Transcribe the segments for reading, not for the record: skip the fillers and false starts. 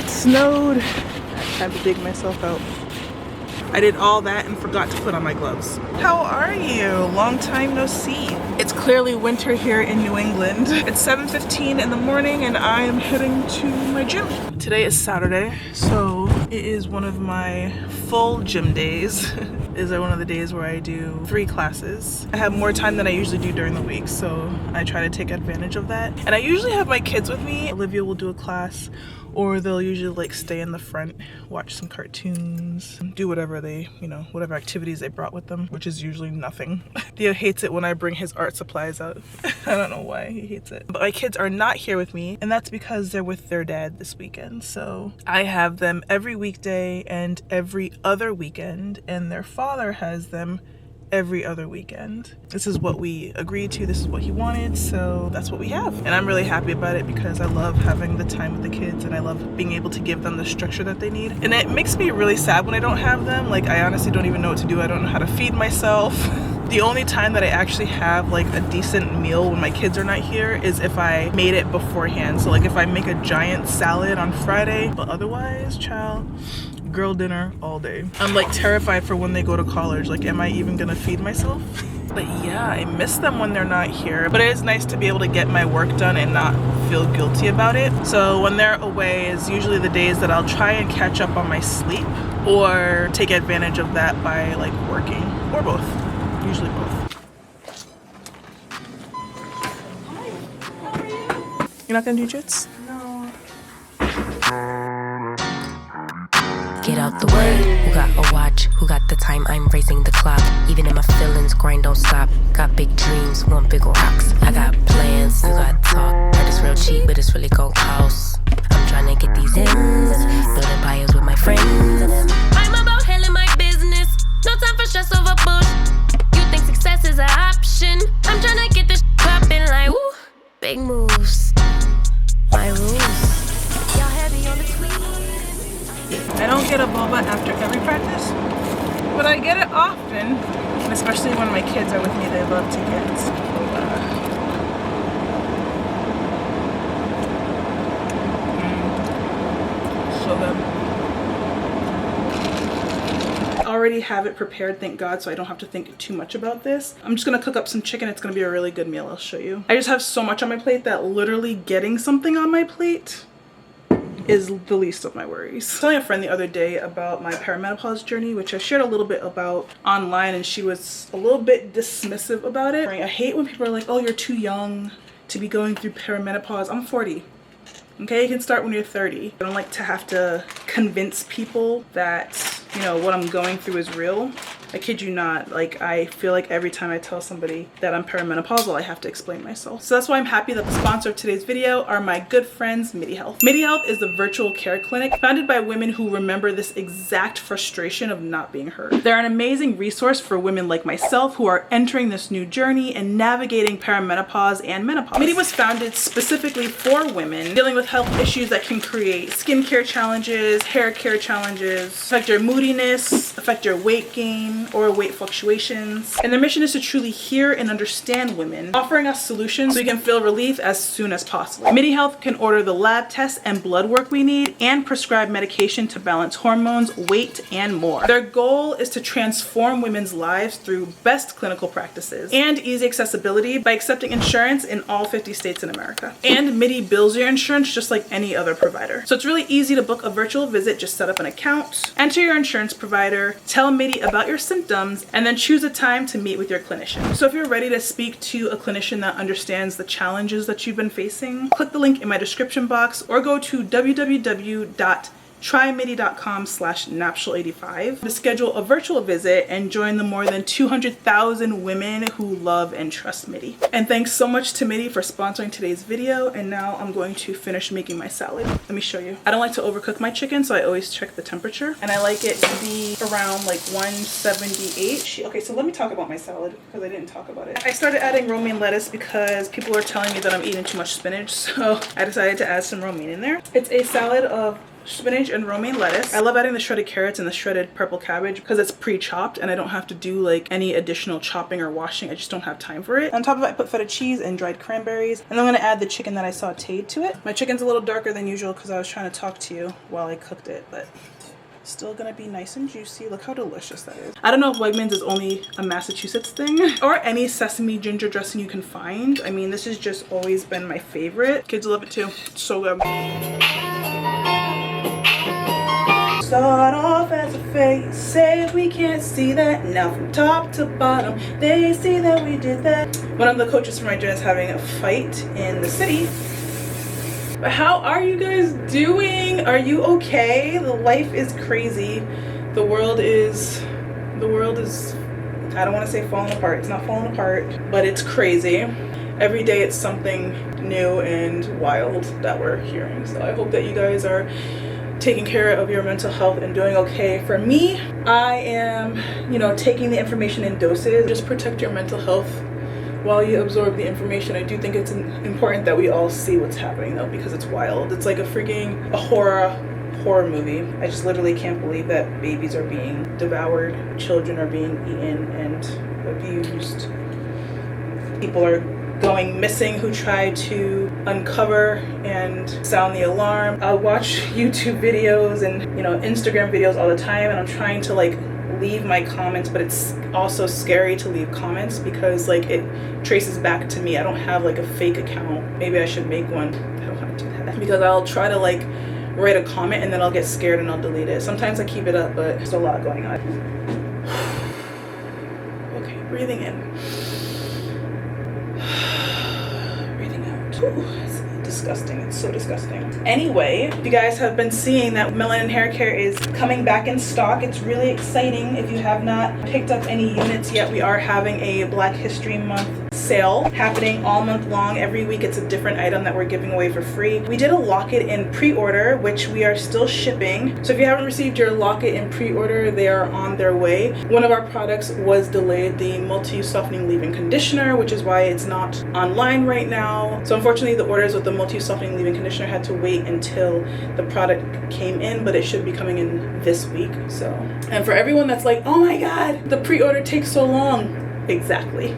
snowed. Had to dig myself out. I did all that and forgot to put on my gloves. How are you? Long time no see. It's clearly winter here in New England. It's 7:15 in the morning and I am heading to my gym. Today is Saturday, so it is one of my full gym days. Is one of the days where I do 3 classes. I have more time than I usually do during the week, so I try to take advantage of that. And I usually have my kids with me. Olivia will do a class, or they'll usually like stay in the front, watch some cartoons, do whatever they, whatever activities they brought with them, which is usually nothing. Theo hates it when I bring his art supplies out. I don't know why he hates it. But my kids are not here with me, and that's because they're with their dad this weekend. So I have them every weekday and every other weekend, and their father has them every other weekend. This is what we agreed to, this is what he wanted, so that's what we have. And I'm really happy about it because I love having the time with the kids and I love being able to give them the structure that they need. And it makes me really sad when I don't have them. Like, I honestly don't even know what to do. I don't know how to feed myself. The only time that I actually have like a decent meal when my kids are not here is if I made it beforehand. So like if I make a giant salad on Friday, but otherwise, child, girl dinner all day. I'm like terrified for when they go to college. Like, am I even gonna feed myself? But yeah, I miss them when they're not here. But it is nice to be able to get my work done and not feel guilty about it. So when they're away is usually the days that I'll try and catch up on my sleep or take advantage of that by like working, or both. Usually both. You're not gonna do jits? No. Get out the way, who got a watch, who got the time, I'm raising the clock. Even in my feelings, grind don't stop. Got big dreams, want big rocks. I got plans, you got talk. Heard it's real cheap, but it's really gon' cost. I'm trying to get these ends, building empires with my friends. I'm about handling my business, no time for stress over bush. You think success is an option, I'm trying to get this poppin' like, woo, big moves, my rules. Y'all heavy on the tweet. I don't get a boba after every practice, but I get it often, and especially when my kids are with me, they love to get boba. So good. I already have it prepared, thank God, so I don't have to think too much about this. I'm just gonna cook up some chicken. It's gonna be a really good meal. I'll show you. I just have so much on my plate that literally getting something on my plate is the least of my worries. I was telling a friend the other day about my perimenopause journey, which I shared a little bit about online, and she was a little bit dismissive about it. I hate when people are like, oh, you're too young to be going through perimenopause. I'm 40. Okay, you can start when you're 30. I don't like to have to convince people that, what I'm going through is real. I kid you not, like, I feel like every time I tell somebody that I'm perimenopausal, I have to explain myself. So that's why I'm happy that the sponsor of today's video are my good friends, Midi Health. Midi Health is the virtual care clinic founded by women who remember this exact frustration of not being heard. They're an amazing resource for women like myself who are entering this new journey and navigating perimenopause and menopause. Midi was founded specifically for women dealing with health issues that can create skincare challenges, hair care challenges, affect your moodiness, affect your weight gain, or weight fluctuations. And their mission is to truly hear and understand women, offering us solutions so we can feel relief as soon as possible. Midi Health can order the lab tests and blood work we need and prescribe medication to balance hormones, weight, and more. Their goal is to transform women's lives through best clinical practices and easy accessibility by accepting insurance in all 50 states in America. And Midi bills your insurance just like any other provider. So it's really easy to book a virtual visit. Just set up an account, enter your insurance provider, tell Midi about your symptoms, and then choose a time to meet with your clinician. So if you're ready to speak to a clinician that understands the challenges that you've been facing, click the link in my description box or go to www.trymidi.com/napshal85 to schedule a virtual visit and join the more than 200,000 women who love and trust Midi. And thanks so much to Midi for sponsoring today's video. And now I'm going to finish making my salad. Let me show you. I don't like to overcook my chicken, so I always check the temperature, and I like it to be around like 178. Okay, so let me talk about my salad because I didn't talk about it. I started adding romaine lettuce because people are telling me that I'm eating too much spinach, so I decided to add some romaine in there. It's a salad of spinach and romaine lettuce. I love adding the shredded carrots and the shredded purple cabbage because it's pre-chopped and I don't have to do like any additional chopping or washing. I just don't have time for it. On top of it, I put feta cheese and dried cranberries, and I'm gonna add the chicken that I sauteed to it. My chicken's a little darker than usual because I was trying to talk to you while I cooked it, but still gonna be nice and juicy. Look how delicious that is. I don't know if Wegmans is only a Massachusetts thing or any sesame ginger dressing you can find. I mean, this has just always been my favorite. Kids love it too. It's so good. Start off as a face, say we can't see that. Now from top to bottom, they see that we did that. One of the coaches for my gym is having a fight in the city. But how are you guys doing? Are you okay? The life is crazy. The world is, I don't want to say falling apart. It's not falling apart, but it's crazy. Every day it's something new and wild that we're hearing. So I hope that you guys are taking care of your mental health and doing okay. For me, I am, taking the information in doses. Just protect your mental health while you absorb the information. I do think it's important that we all see what's happening though, because it's wild. It's like a horror movie. I just literally can't believe that babies are being devoured, children are being eaten and abused. People are going missing who try to uncover and sound the alarm. I watch YouTube videos and Instagram videos all the time, and I'm trying to leave my comments, but it's also scary to leave comments because it traces back to me. I don't have a fake account. Maybe I should make one. I don't want to do that because I'll try to write a comment and then I'll get scared and I'll delete it. Sometimes I keep it up, but there's a lot going on. Okay, breathing in. Breathing out. Ooh, it's disgusting. It's so disgusting. Anyway, you guys have been seeing that Melanin Haircare is coming back in stock. It's really exciting. If you have not picked up any units yet, we are having a Black History Month sale happening all month long. Every week it's a different item that we're giving away for free. We did a locket in pre-order, which we are still shipping. So if you haven't received your locket in pre-order, they are on their way. One of our products was delayed, the multi-use softening leave-in conditioner, which is why it's not online right now. So unfortunately the orders with the multi-use softening leave-in conditioner had to wait until the product came in, but it should be coming in this week. So, and for everyone that's like, oh my god, the pre-order takes so long. Exactly.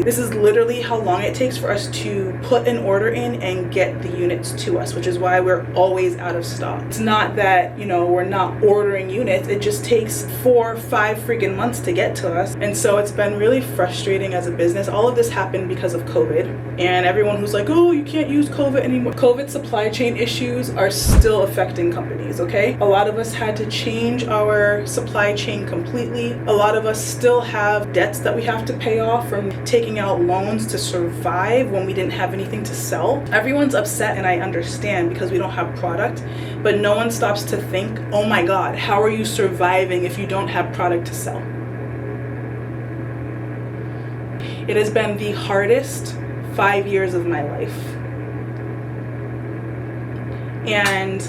This is literally how long it takes for us to put an order in and get the units to us, which is why we're always out of stock. It's not that, we're not ordering units. It just takes 4 or 5 freaking months to get to us. And so it's been really frustrating as a business. All of this happened because of COVID. And everyone who's like, oh, you can't use COVID anymore. COVID supply chain issues are still affecting companies, okay? A lot of us had to change our supply chain completely. A lot of us still have debts that we have to pay off from taking out loans to survive when we didn't have anything to sell. Everyone's upset, and I understand because we don't have product, but no one stops to think, oh my god, how are you surviving if you don't have product to sell? It has been the hardest 5 years of my life. And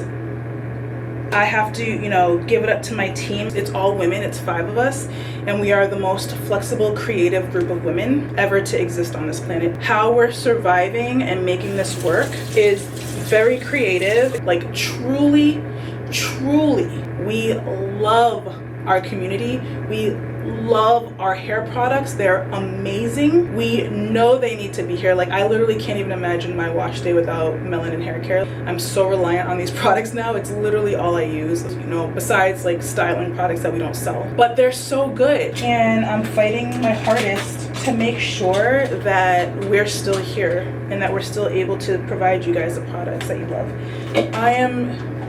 I have to, give it up to my team. It's all women, it's 5 of us, and we are the most flexible, creative group of women ever to exist on this planet. How we're surviving and making this work is very creative. Truly, we love our community. We love our hair products. They're amazing. We know they need to be here. I literally can't even imagine my wash day without Melanin Haircare. I'm so reliant on these products now. It's literally all I use, besides styling products that we don't sell. But they're so good. And I'm fighting my hardest to make sure that we're still here and that we're still able to provide you guys the products that you love. I am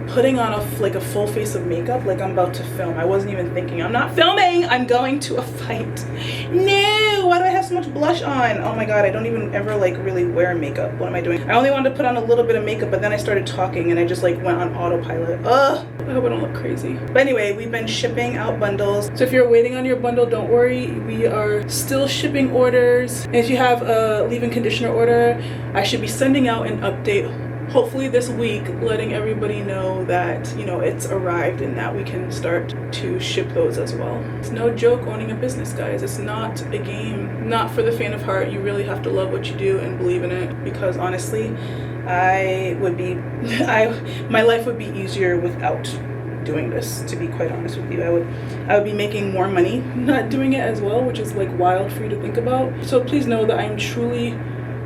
putting on a full face of makeup I'm about to film. I wasn't even thinking. I'm not filming. I'm going to a fight. No, why do I have so much blush on? Oh my god, I don't even ever really wear makeup. What am I doing? I only wanted to put on a little bit of makeup, but then I started talking and I just went on autopilot. Ugh, I hope I don't look crazy. But anyway, we've been shipping out bundles. So if you're waiting on your bundle, don't worry. We are still shipping orders. And if you have a leave-in conditioner order, I should be sending out an update hopefully this week letting everybody know that, you know, it's arrived and that we can start to ship those as well. It's no joke owning a business, guys. It's not a game, not for the faint of heart. You really have to love what you do and believe in it, because honestly, my life would be easier without doing this, to be quite honest with you. I would be making more money not doing it as well, which is like wild for you to think about. So please know that I am truly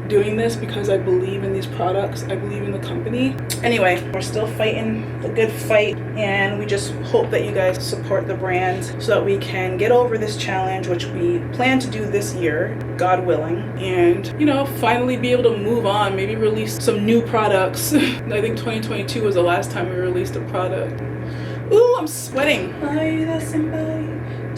doing this because I believe in these products. I believe in the company. Anyway, we're still fighting the good fight, and we just hope that you guys support the brand so that we can get over this challenge, which we plan to do this year, God willing, and, you know, finally be able to move on, maybe release some new products. I think 2022 was the last time we released a product. Ooh, I'm sweating. Are you that somebody?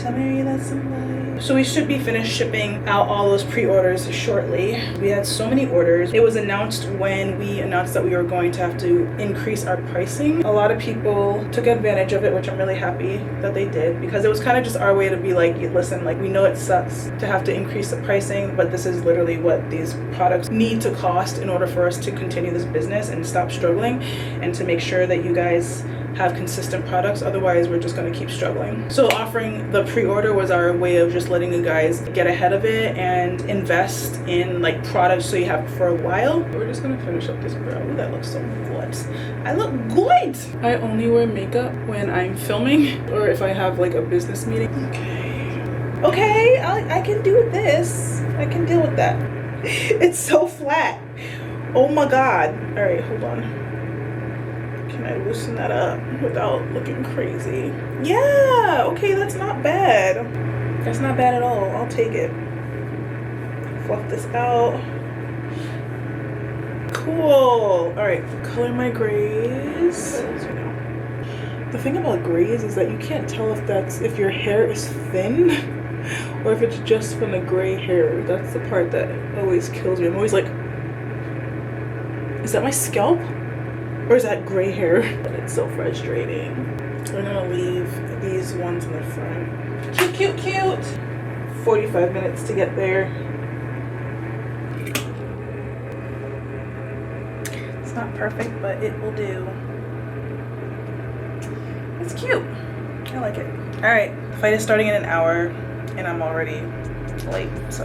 Tell me, are you that somebody? So we should be finished shipping out all those pre-orders shortly. We had so many orders. It was announced when we announced that we were going to have to increase our pricing. A lot of people took advantage of it, which I'm really happy that they did, because it was kind of just our way to be like, listen, like, we know it sucks to have to increase the pricing, but this is literally what these products need to cost in order for us to continue this business and stop struggling, and to make sure that you guys have consistent products. Otherwise, we're just going to keep struggling. So offering the pre-order was our way of just letting you guys get ahead of it and invest in like products so you have it for a while. We're just going to finish up this brow. Ooh, that looks so good. I look good. I only wear makeup when I'm filming or if I have like a business meeting. Okay, I can do this. I can deal with that. It's so flat. Oh my god. All right, hold on. Can I loosen that up without looking crazy? Yeah, okay, that's not bad. That's not bad at all. I'll take it. Fluff this out. Cool. All right, color my grays. The thing about grays is that you can't tell if your hair is thin or if it's just from the gray hair. That's the part that always kills me. I'm always like, is that my scalp? Or is that gray hair? But it's so frustrating. We're gonna leave these ones in the front. Cute, cute, cute. 45 minutes to get there. It's not perfect, but it will do. It's cute. I like it. All right, fight is starting in an hour and I'm already late, so